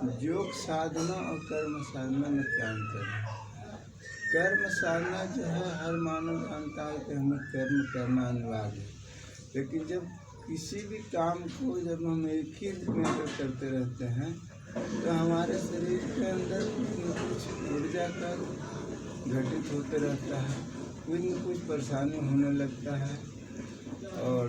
योग साधना और कर्म साधना में क्या अंतर है? कर्म साधना जो है हर मानव जानता है कि हमें कर्म करना अनिवार्य है, लेकिन जब किसी भी काम को जब हम एक ही में अगर करते रहते हैं तो हमारे शरीर के अंदर कुछ न कुछ ऊर्जा का घटित होते रहता है, कुछ न कुछ परेशानी होने लगता है और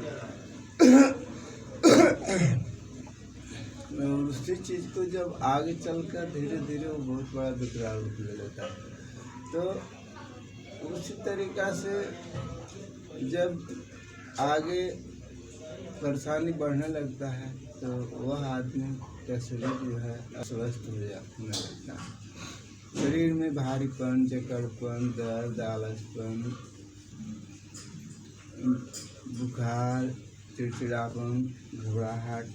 उसी चीज़ को जब आगे चलकर धीरे धीरे वो बहुत बड़ा विकराल रूप ले लेता है। तो उसी तरीक़ा से जब आगे परेशानी बढ़ने लगता है तो वह आदमी का शरीर जो है अस्वस्थ होने लगता है। शरीर में भारीपन, जकड़पन, दर्द, आलसपन, बुखार, चिड़चिड़ापन, घबराहट,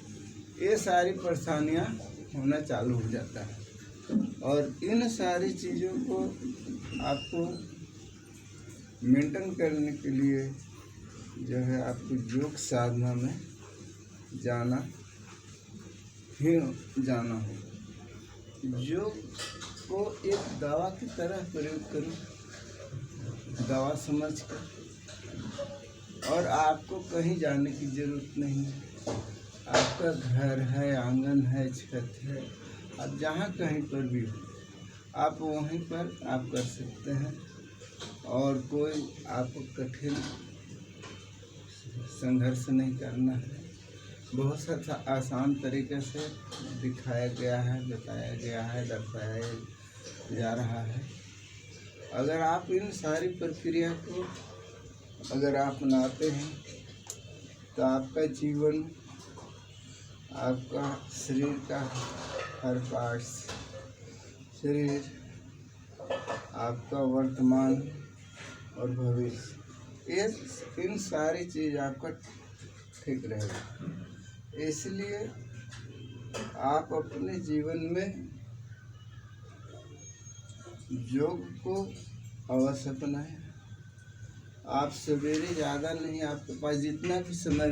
ये सारी परेशानियाँ होना चालू हो जाता है। और इन सारी चीज़ों को आपको मेंटेन करने के लिए जो है आपको योग साधना में जाना हो। योग को एक दवा की तरह प्रयोग करो, दवा समझकर, और आपको कहीं जाने की ज़रूरत नहीं है। आपका घर है, आंगन है, छत है, आप जहाँ कहीं पर भी हो आप वहीं पर आप कर सकते हैं और कोई आपको कठिन संघर्ष नहीं करना है। बहुत सा आसान तरीके से दिखाया गया है, बताया गया है, दर्शाया जा रहा है। अगर आप इन सारी प्रक्रिया को अगर आप अपनाते हैं तो आपका जीवन, आपका शरीर का हर पार्ट्स, शरीर, आपका वर्तमान और भविष्य, इन सारी चीज़ आपका ठीक रहेगा। इसलिए आप अपने जीवन में योग को अवश्य अपनाएं। आप सवेरे ज़्यादा नहीं, आपके पास जितना भी समय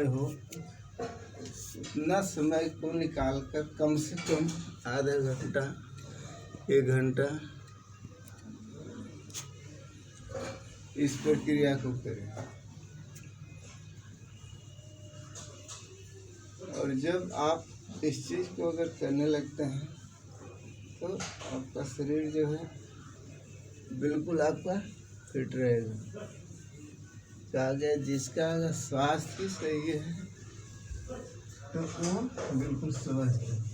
हो उतना समय को निकालकर कम से कम आधा घंटा, 1 घंटा इस प्रक्रिया को करें। और जब आप इस चीज़ को अगर करने लगते हैं तो आपका शरीर जो है बिल्कुल आपका फिट रहेगा। कहा गया जिसका अगर स्वास्थ्य ही सही है तो वो बिल्कुल स्वस्थ है।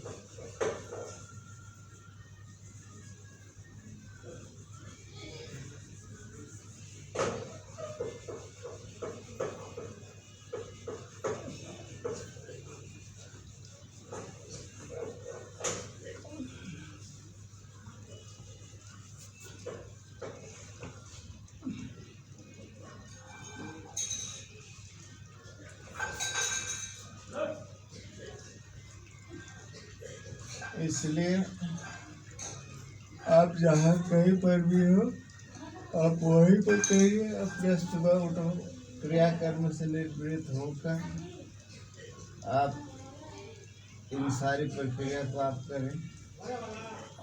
इसलिए आप जहाँ कहीं पर भी हो आप वहीं पर करिए। अपने सुबह उठो, क्रियाकर्म से निवृत्त होकर आप इन सारी प्रक्रिया को आप करें।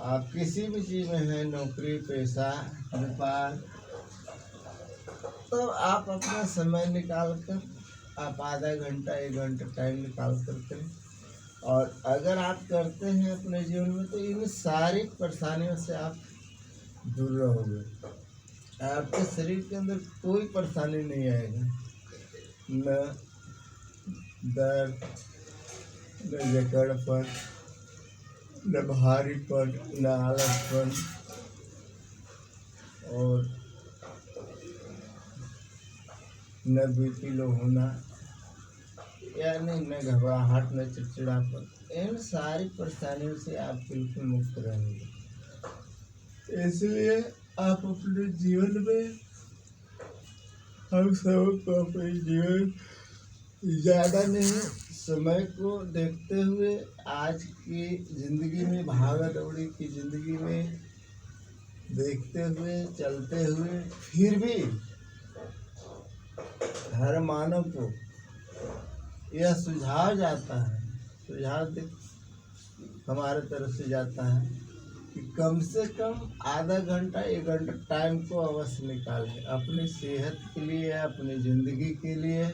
आप किसी भी चीज़ में हैं, नौकरी, पैसा, व्यापार, तो आप अपना समय निकाल कर आप आधा घंटा, 1 घंटा टाइम निकाल कर करें। और अगर आप करते हैं अपने जीवन में तो इन सारी परेशानियों से आप दूर रहोगे। आपके शरीर के अंदर कोई परेशानी नहीं आएगी, न दर्द, न जकड़पन, न भारीपन, न आलसपन और न बीपी लो होना, यानी न घबराहट, न चिड़चिड़ापन। इन सारी परेशानियों से आप बिल्कुल मुक्त रहेंगे। इसलिए आप अपने जीवन में, हम सबको अपने जीवन ज़्यादा नहीं, समय को देखते हुए आज की ज़िंदगी में, भागा दौड़ी की ज़िंदगी में देखते हुए, चलते हुए, फिर भी हर मानव को यह सुझाव जाता है, सुझाव हमारे तरफ से जाता है कि कम से कम आधा घंटा 1 घंटा टाइम को अवश्य निकालें अपनी सेहत के लिए, अपनी ज़िंदगी के लिए।